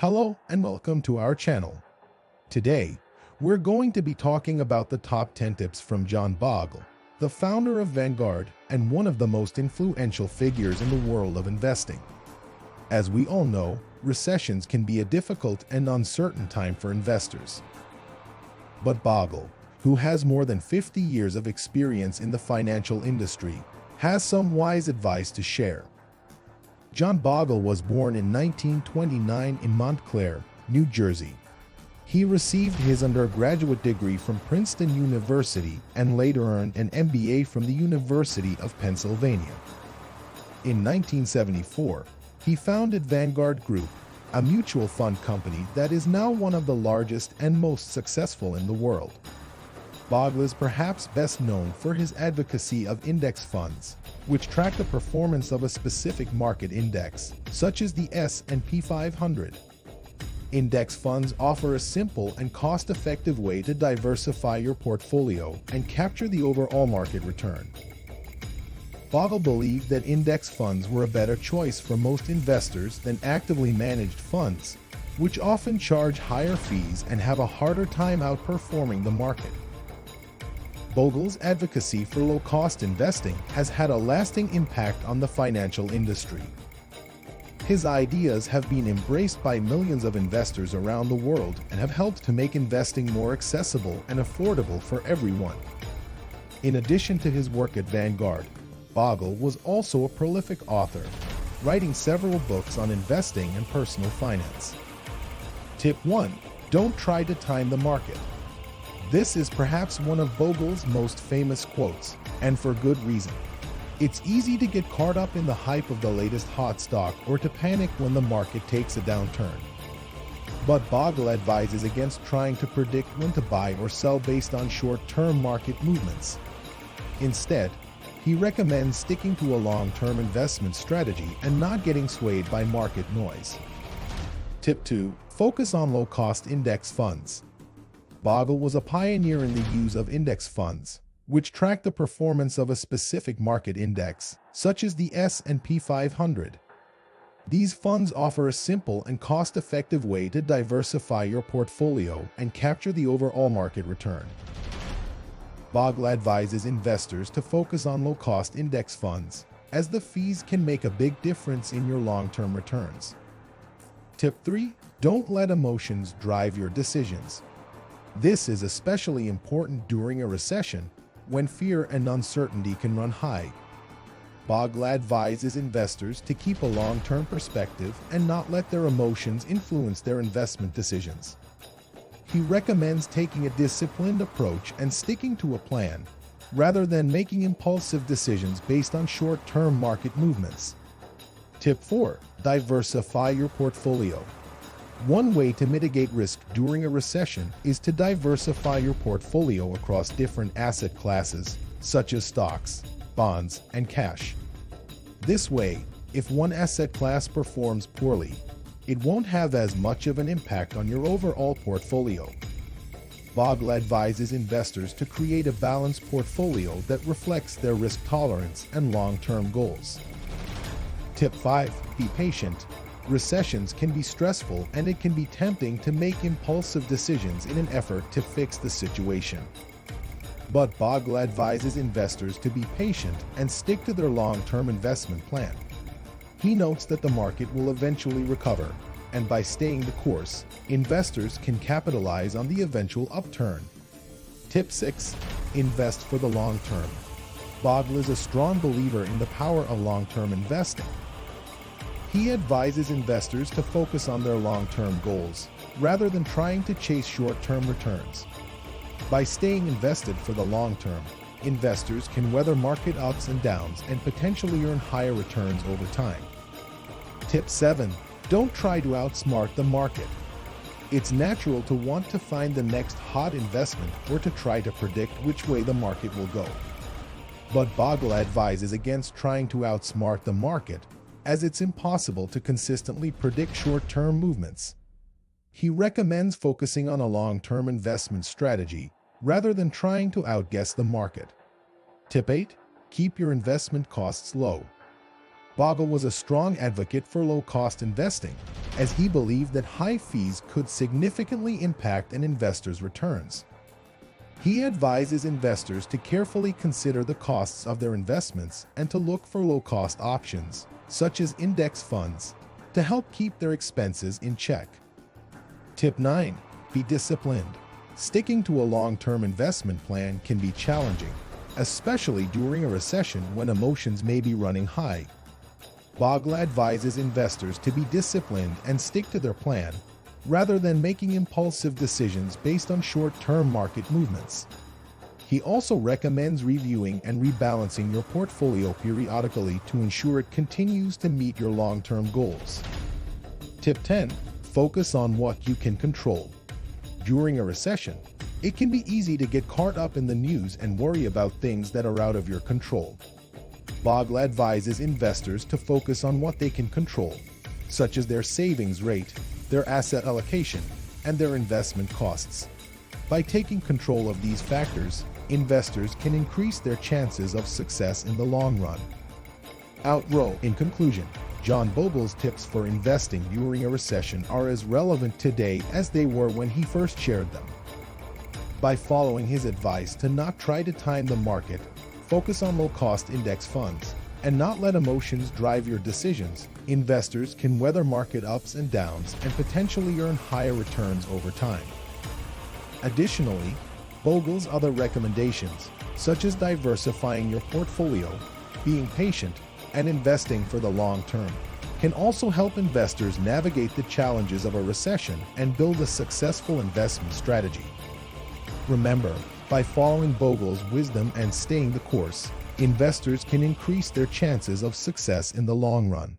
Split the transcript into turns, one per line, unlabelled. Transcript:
Hello and welcome to our channel. Today, we're going to be talking about the top 10 tips from John Bogle, the founder of Vanguard and one of the most influential figures in the world of investing. As we all know, recessions can be a difficult and uncertain time for investors. But Bogle, who has more than 50 years of experience in the financial industry, has some wise advice to share. John Bogle was born in 1929 in Montclair, New Jersey. He received his undergraduate degree from Princeton University and later earned an MBA from the University of Pennsylvania. In 1974, he founded Vanguard Group, a mutual fund company that is now one of the largest and most successful in the world. Bogle is perhaps best known for his advocacy of index funds, which track the performance of a specific market index, such as the S&P 500. Index funds offer a simple and cost-effective way to diversify your portfolio and capture the overall market return. Bogle believed that index funds were a better choice for most investors than actively managed funds, which often charge higher fees and have a harder time outperforming the market. Bogle's advocacy for low-cost investing has had a lasting impact on the financial industry. His ideas have been embraced by millions of investors around the world and have helped to make investing more accessible and affordable for everyone. In addition to his work at Vanguard, Bogle was also a prolific author, writing several books on investing and personal finance. Tip 1. Don't try to time the market. This is perhaps one of Bogle's most famous quotes, and for good reason. It's easy to get caught up in the hype of the latest hot stock or to panic when the market takes a downturn. But Bogle advises against trying to predict when to buy or sell based on short-term market movements. Instead, he recommends sticking to a long-term investment strategy and not getting swayed by market noise. Tip 2. Focus on low-cost index funds. Bogle was a pioneer in the use of index funds, which track the performance of a specific market index, such as the S&P 500. These funds offer a simple and cost-effective way to diversify your portfolio and capture the overall market return. Bogle advises investors to focus on low-cost index funds, as the fees can make a big difference in your long-term returns. Tip 3. Don't let emotions drive your decisions. This is especially important during a recession, when fear and uncertainty can run high. Bogle advises investors to keep a long-term perspective and not let their emotions influence their investment decisions. He recommends taking a disciplined approach and sticking to a plan, rather than making impulsive decisions based on short-term market movements. Tip 4. Diversify your portfolio. One way to mitigate risk during a recession is to diversify your portfolio across different asset classes, such as stocks, bonds, and cash. This way, if one asset class performs poorly, it won't have as much of an impact on your overall portfolio. Bogle advises investors to create a balanced portfolio that reflects their risk tolerance and long-term goals. Tip 5. Be patient. Recessions can be stressful and it can be tempting to make impulsive decisions in an effort to fix the situation. But Bogle advises investors to be patient and stick to their long-term investment plan. He notes that the market will eventually recover, and by staying the course, investors can capitalize on the eventual upturn. Tip 6. Invest for the long term. Bogle is a strong believer in the power of long-term investing. He advises investors to focus on their long-term goals, rather than trying to chase short-term returns. By staying invested for the long term, investors can weather market ups and downs and potentially earn higher returns over time. Tip 7. Don't try to outsmart the market. It's natural to want to find the next hot investment or to try to predict which way the market will go. But Bogle advises against trying to outsmart the market, as it's impossible to consistently predict short-term movements. He recommends focusing on a long-term investment strategy rather than trying to outguess the market. Tip 8. Keep your investment costs low. Bogle was a strong advocate for low-cost investing, as he believed that high fees could significantly impact an investor's returns. He advises investors to carefully consider the costs of their investments and to look for low-cost options, such as index funds, to help keep their expenses in check. Tip 9. Be disciplined. Sticking to a long-term investment plan can be challenging, especially during a recession when emotions may be running high. Bogle advises investors to be disciplined and stick to their plan, rather than making impulsive decisions based on short-term market movements. He also recommends reviewing and rebalancing your portfolio periodically to ensure it continues to meet your long-term goals. Tip 10. Focus on what you can control. During a recession, it can be easy to get caught up in the news and worry about things that are out of your control. Bogle advises investors to focus on what they can control, such as their savings rate, their asset allocation, and their investment costs. By taking control of these factors, investors can increase their chances of success in the long run. In conclusion, John Bogle's tips for investing during a recession are as relevant today as they were when he first shared them. By following his advice to not try to time the market, focus on low-cost index funds, and not let emotions drive your decisions, investors can weather market ups and downs and potentially earn higher returns over time. Additionally, Bogle's other recommendations, such as diversifying your portfolio, being patient, and investing for the long term, can also help investors navigate the challenges of a recession and build a successful investment strategy. Remember, by following Bogle's wisdom and staying the course, investors can increase their chances of success in the long run.